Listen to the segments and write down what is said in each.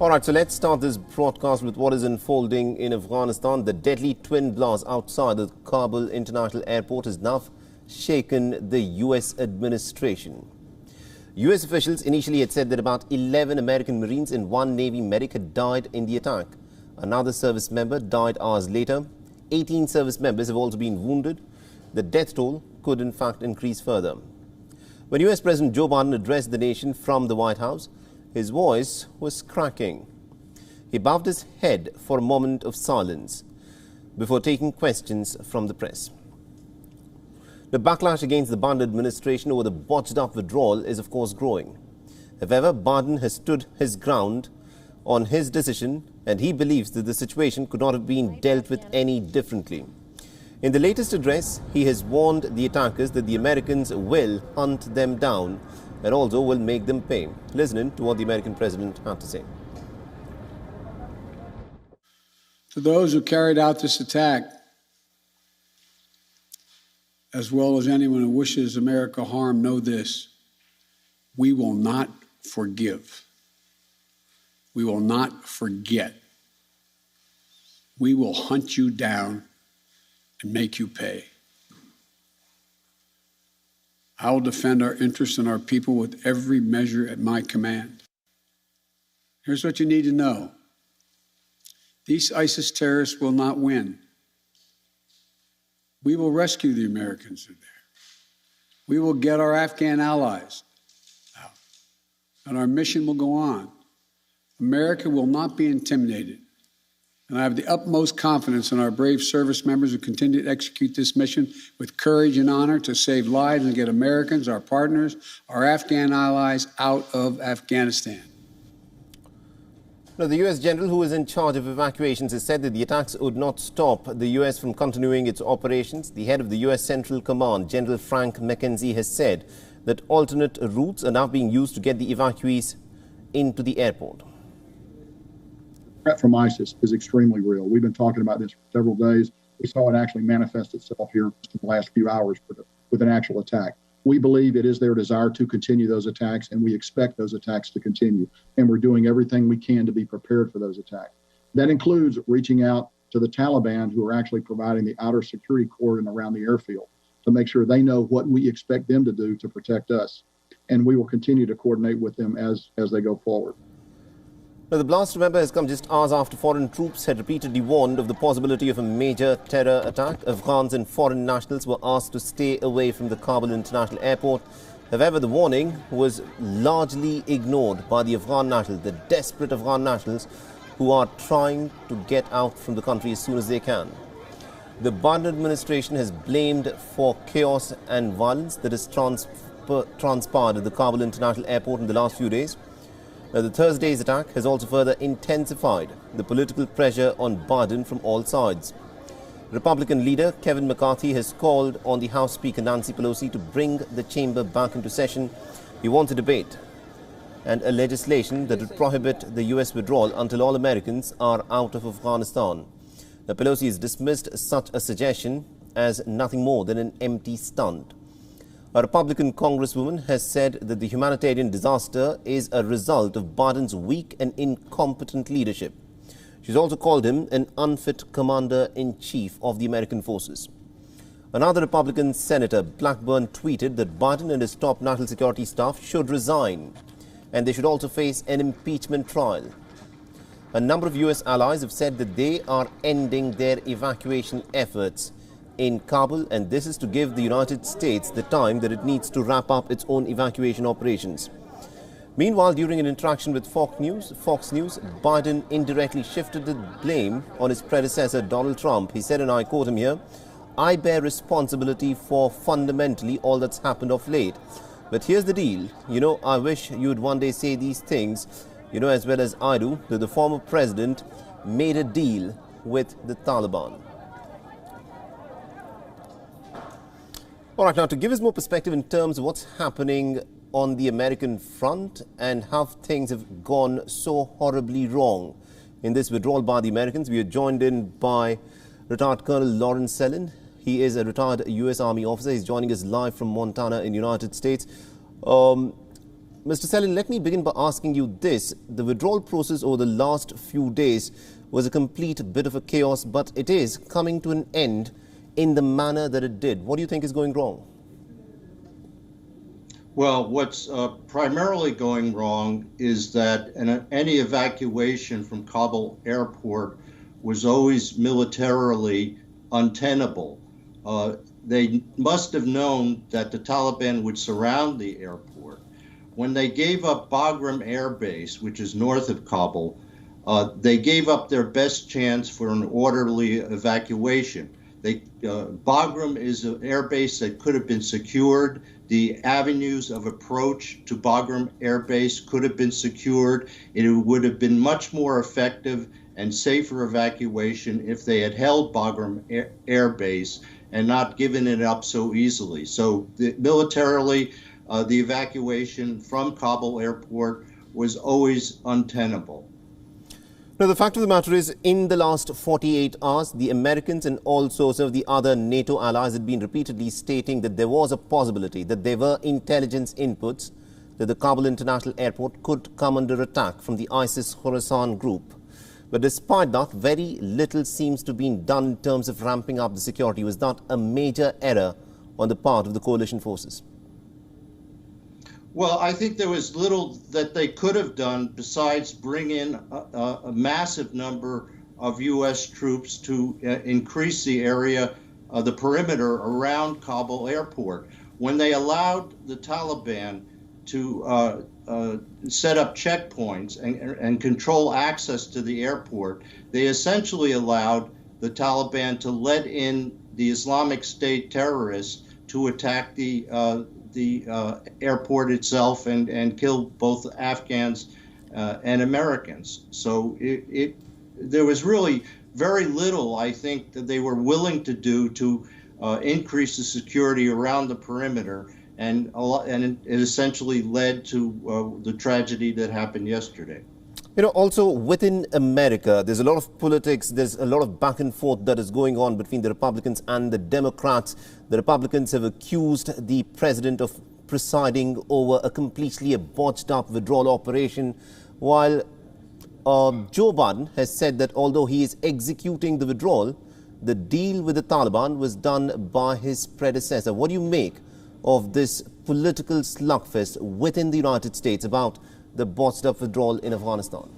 All right, so let's start this broadcast with what is unfolding in Afghanistan. The deadly twin blast outside the Kabul International Airport has now shaken the U.S. administration. U.S. officials initially had said that about 11 American Marines and one Navy medic had died in the attack. Another service member died hours later. 18 service members have also been wounded. The death toll could in fact increase further. When U.S. President Joe Biden addressed the nation from the White House, his voice was cracking. He bowed his head for a moment of silence before taking questions from the press. The backlash against the Biden administration over the botched-up withdrawal is of course growing. However, Biden has stood his ground on his decision and he believes that the situation could not have been dealt with any differently. In the latest address, he has warned the attackers that the Americans will hunt them down and also will make them pay. Listen to what the American president had to say. To those who carried out this attack, as well as anyone who wishes America harm, know this: we will not forgive. We will not forget. We will hunt you down and make you pay. I will defend our interests and our people with every measure at my command. Here's what you need to know. These ISIS terrorists will not win. We will rescue the Americans who are there. We will get our Afghan allies out, and our mission will go on. America will not be intimidated. And I have the utmost confidence in our brave service members who continue to execute this mission with courage and honor to save lives and get Americans, our partners, our Afghan allies out of Afghanistan. Now, the U.S. general who is in charge of evacuations has said that the attacks would not stop the U.S. from continuing its operations. The head of the U.S. Central Command, General Frank McKenzie, has said that alternate routes are now being used to get the evacuees into the airport. The threat from ISIS is extremely real. We've been talking about this for several days. We saw it actually manifest itself here in the last few hours with an actual attack. We believe it is their desire to continue those attacks, and we expect those attacks to continue. And we're doing everything we can to be prepared for those attacks. That includes reaching out to the Taliban, who are actually providing the outer security cordon around the airfield to make sure they know what we expect them to do to protect us. And we will continue to coordinate with them as they go forward. Now, the blast, remember, has come just hours after foreign troops had repeatedly warned of the possibility of a major terror attack. Afghans and foreign nationals were asked to stay away from the Kabul International Airport. However, the warning was largely ignored by the Afghan nationals, the desperate Afghan nationals who are trying to get out from the country as soon as they can. The Biden administration has blamed for chaos and violence that has transpired at the Kabul International Airport in the last few days. Now, the Thursday's attack has also further intensified the political pressure on Biden from all sides. Republican leader Kevin McCarthy has called on the House Speaker Nancy Pelosi to bring the chamber back into session. He wants a debate and a legislation that would prohibit the U.S. withdrawal until all Americans are out of Afghanistan. Now, Pelosi has dismissed such a suggestion as nothing more than an empty stunt. A Republican congresswoman has said that the humanitarian disaster is a result of Biden's weak and incompetent leadership. She's also called him an unfit commander-in-chief of the American forces. Another Republican senator, Blackburn, tweeted that Biden and his top national security staff should resign, and they should also face an impeachment trial. A number of U.S. allies have said that they are ending their evacuation efforts in Kabul, and this is to give the United States the time that it needs to wrap up its own evacuation operations. Meanwhile, during an interaction with Fox News, Biden indirectly shifted the blame on his predecessor, Donald Trump. He said, and I quote him here, "I bear responsibility for fundamentally all that's happened of late. But here's the deal. I wish you'd one day say these things, as well as I do, that the former president made a deal with the Taliban." All right, now to give us more perspective in terms of what's happening on the American front and how things have gone so horribly wrong in this withdrawal by the Americans, we are joined in by retired Colonel Lawrence Sellin. He is a retired U.S. Army officer. He's joining us live from Montana in the United States. Mr. Selin, let me begin by asking you this. The withdrawal process over the last few days was a complete bit of a chaos, but it is coming to an end in the manner that it did. What do you think is going wrong? Well, what's primarily going wrong is that any evacuation from Kabul Airport was always militarily untenable. They must have known that the Taliban would surround the airport. When they gave up Bagram Air Base, which is north of Kabul, they gave up their best chance for an orderly evacuation. Bagram is an air base that could have been secured. The avenues of approach to Bagram Air Base could have been secured. It would have been much more effective and safer evacuation if they had held Bagram Air Base and not given it up so easily. So militarily, the evacuation from Kabul Airport was always untenable. Now, the fact of the matter is, in the last 48 hours, the Americans and also some of the other NATO allies had been repeatedly stating that there was a possibility, that there were intelligence inputs, that the Kabul International Airport could come under attack from the ISIS Khorasan group. But despite that, very little seems to have been done in terms of ramping up the security. Was that a major error on the part of the coalition forces? Well, I think there was little that they could have done besides bring in a massive number of U.S. troops to increase the area, the perimeter around Kabul Airport. When they allowed the Taliban to set up checkpoints and control access to the airport, they essentially allowed the Taliban to let in the Islamic State terrorists to attack the airport itself and kill both Afghans and Americans. So there was really very little, I think, that they were willing to do to increase the security around the perimeter, and it essentially led to the tragedy that happened yesterday. You know, also within America, there's a lot of politics, there's a lot of back and forth that is going on between the Republicans and the Democrats. The Republicans have accused the president of presiding over a completely botched up withdrawal operation, while Joe Biden has said that although he is executing the withdrawal, the deal with the Taliban was done by his predecessor. What do you make of this political slugfest within the United States about the botched up withdrawal in Afghanistan?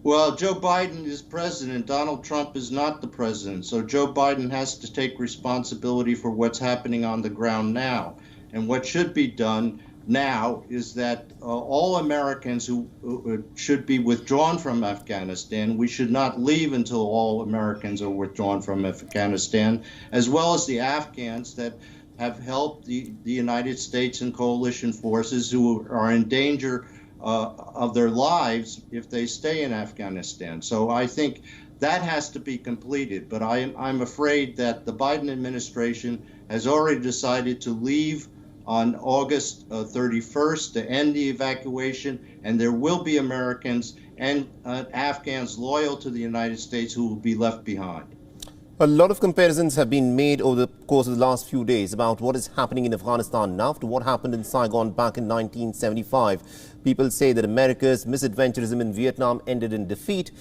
Well, Joe Biden is president. Donald Trump is not the president. So Joe Biden has to take responsibility for what's happening on the ground now. And what should be done now is that all Americans who should be withdrawn from Afghanistan, we should not leave until all Americans are withdrawn from Afghanistan, as well as the Afghans that have helped the United States and coalition forces who are in danger of their lives if they stay in Afghanistan. So I think that has to be completed. But I'm afraid that the Biden administration has already decided to leave on August 31st to end the evacuation, and there will be Americans and Afghans loyal to the United States who will be left behind. A lot of comparisons have been made over the course of the last few days about what is happening in Afghanistan now to what happened in Saigon back in 1975. People say that America's misadventurism in Vietnam ended in defeat,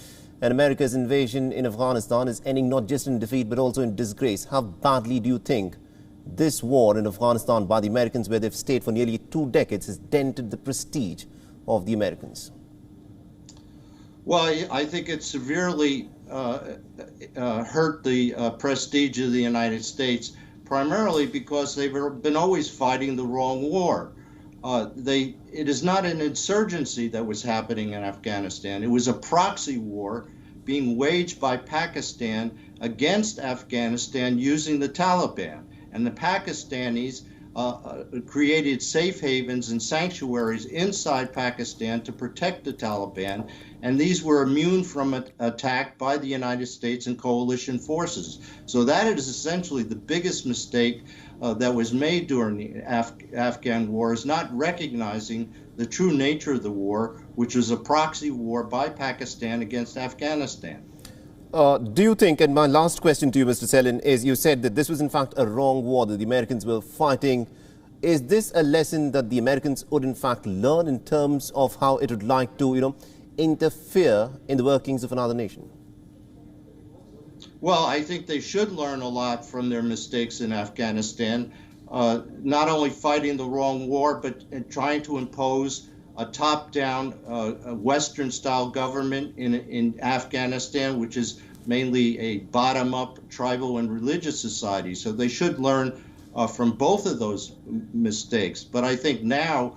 and America's invasion in Afghanistan is ending not just in defeat but also in disgrace. How badly do you think this war in Afghanistan by the Americans, where they've stayed for nearly 2 decades, has dented the prestige of the Americans? Well, I think it severely hurt the prestige of the United States, primarily because they've been always fighting the wrong war. It is not an insurgency that was happening in Afghanistan. It was a proxy war being waged by Pakistan against Afghanistan using the Taliban. And the Pakistanis created safe havens and sanctuaries inside Pakistan to protect the Taliban, and these were immune from attack by the United States and coalition forces. So that is essentially the biggest mistake that was made during the Afghan war, is not recognizing the true nature of the war, which was a proxy war by Pakistan against Afghanistan. Do you think, and my last question to you, Mr. Selin, is you said that this was in fact a wrong war, that the Americans were fighting Is this a lesson that the Americans would in fact learn in terms of how it would like to, interfere in the workings of another nation? Well, I think they should learn a lot from their mistakes in Afghanistan, not only fighting the wrong war, but trying to impose a top-down Western-style government in Afghanistan, which is mainly a bottom-up tribal and religious society. So they should learn from both of those mistakes. But I think now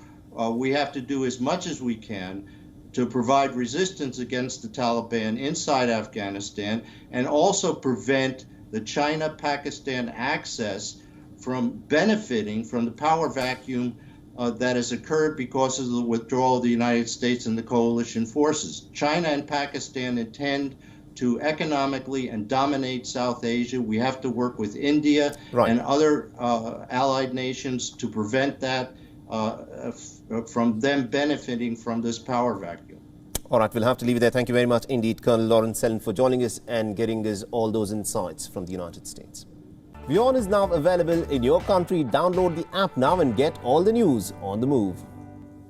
we have to do as much as we can to provide resistance against the Taliban inside Afghanistan, and also prevent the China-Pakistan access from benefiting from the power vacuum that has occurred because of the withdrawal of the United States and the coalition forces. China and Pakistan intend to economically and dominate South Asia. We have to work with India and other allied nations to prevent that from them benefiting from this power vacuum. All right, we'll have to leave it there. Thank you very much indeed, Colonel Lawrence Sellon, for joining us and getting us all those insights from the United States. WION is now available in your country. Download the app now and get all the news on the move.